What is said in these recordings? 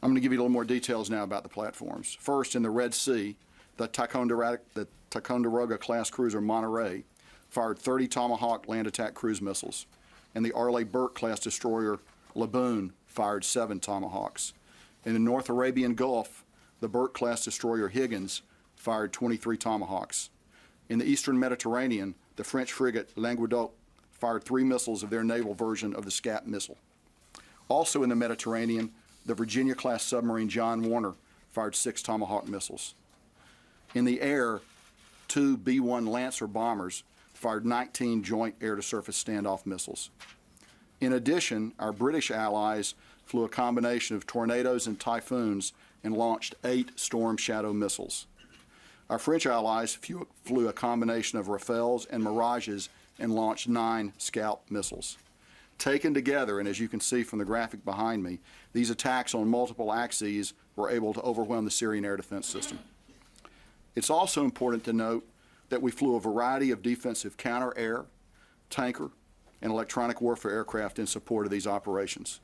I'm going to give you a little more details now about the platforms. First, in the Red Sea, the Ticonderoga class cruiser Monterey fired 30 Tomahawk land attack cruise missiles, and the Arleigh Burke class destroyer Laboon fired 7 Tomahawks. In the North Arabian Gulf, the Burke class destroyer Higgins fired 23 Tomahawks. In the Eastern Mediterranean, the French frigate Languedoc fired 3 missiles of their naval version of the SCALP missile. Also in the Mediterranean, the Virginia-class submarine John Warner fired 6 Tomahawk missiles. In the air, 2 B-1 Lancer bombers fired 19 joint air-to-surface standoff missiles. In addition, our British allies flew a combination of Tornadoes and Typhoons and launched 8 Storm Shadow missiles. Our French allies flew a combination of Rafales and Mirages and launched 9 SCALP missiles. Taken together, and as you can see from the graphic behind me, these attacks on multiple axes were able to overwhelm the Syrian air defense system. It's also important to note that we flew a variety of defensive counter-air, tanker, and electronic warfare aircraft in support of these operations.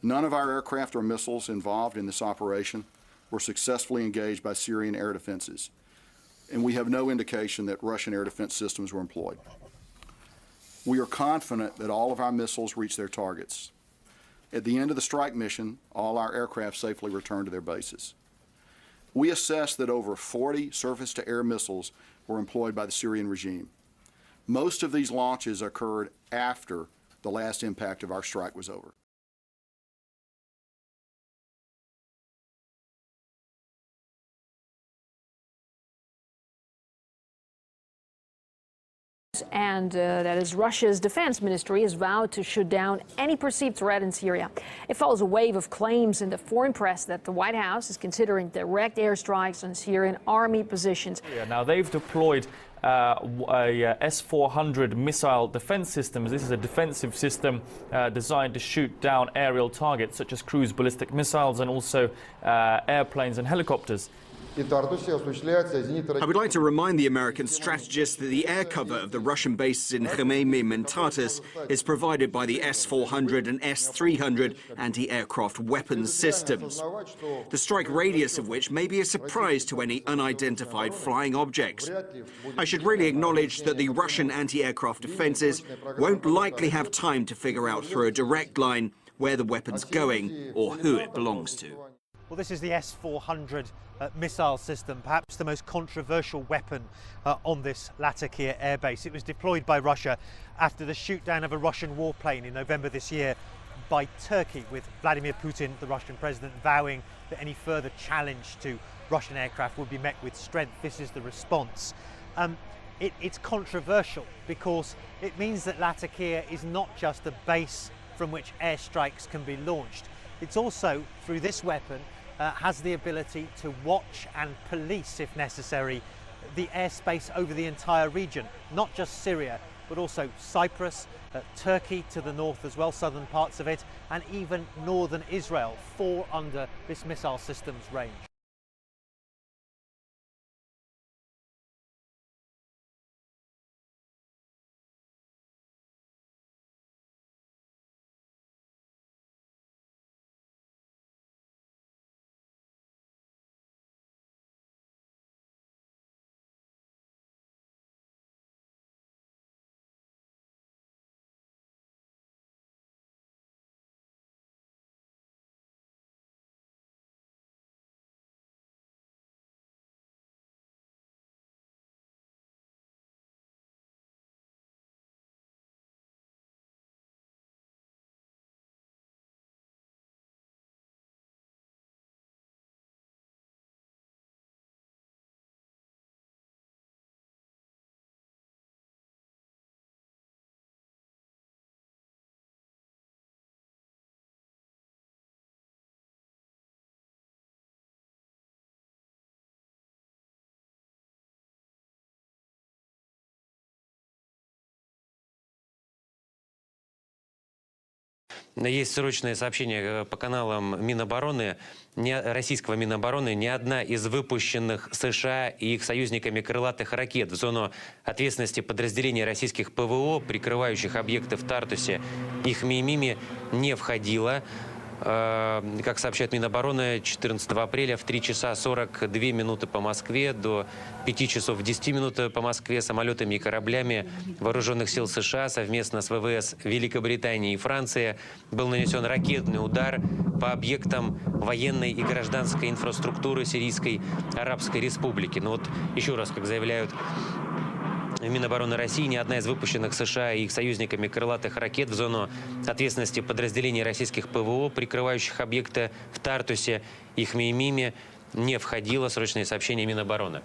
None of our aircraft or missiles involved in this operation were successfully engaged by Syrian air defenses, and we have no indication that Russian air defense systems were employed. We are confident that all of our missiles reached their targets. At the end of the strike mission, all our aircraft safely returned to their bases. We assessed that over 40 surface-to-air missiles were employed by the Syrian regime. Most of these launches occurred after the last impact of our strike was over. And that is Russia's defense ministry has vowed to shoot down any perceived threat in Syria. It follows a wave of claims in the foreign press that the White House is considering direct airstrikes on Syrian army positions. Yeah, now they've deployed a S-400 missile defense system. This is a defensive system designed to shoot down aerial targets such as cruise ballistic missiles and also airplanes and helicopters. I would like to remind the American strategists that the air cover of the Russian bases in Khmeimim and Tartus is provided by the S-400 and S-300 anti-aircraft weapons systems, the strike radius of which may be a surprise to any unidentified flying objects. I should really acknowledge that the Russian anti-aircraft defenses won't likely have time to figure out through a direct line where the weapon's going or who it belongs to. Well, this is the S-400 missile system, perhaps the most controversial weapon on this Latakia airbase. It was deployed by Russia after the shoot-down of a Russian warplane in November this year by Turkey, with Vladimir Putin, the Russian president, vowing that any further challenge to Russian aircraft would be met with strength. This is the response. It's controversial because it means that Latakia is not just a base from which airstrikes can be launched. It's also, through this weapon, has the ability to watch and police, if necessary, the airspace over the entire region, not just Syria, but also Cyprus, Turkey to the north as well, southern parts of it, and even northern Israel fall under this missile system's range. Есть срочное сообщение по каналам Минобороны, российского Минобороны. Ни одна из выпущенных США и их союзниками крылатых ракет в зону ответственности подразделений российских ПВО, прикрывающих объекты в Тартусе и Хмеймиме, не входила. как сообщает Минобороны, 14 апреля в 3 часа 42 минуты по Москве до 5 часов 10 минут по Москве самолетами и кораблями вооруженных сил США совместно с ВВС Великобритании и Франции был нанесен ракетный удар по объектам военной и гражданской инфраструктуры Сирийской Арабской Республики. Но вот еще раз, как заявляют Минобороны России, ни одна из выпущенных США и их союзниками крылатых ракет в зону ответственности подразделений российских ПВО, прикрывающих объекты в Тартусе и Хмеймиме, не входила. Срочные сообщения Минобороны.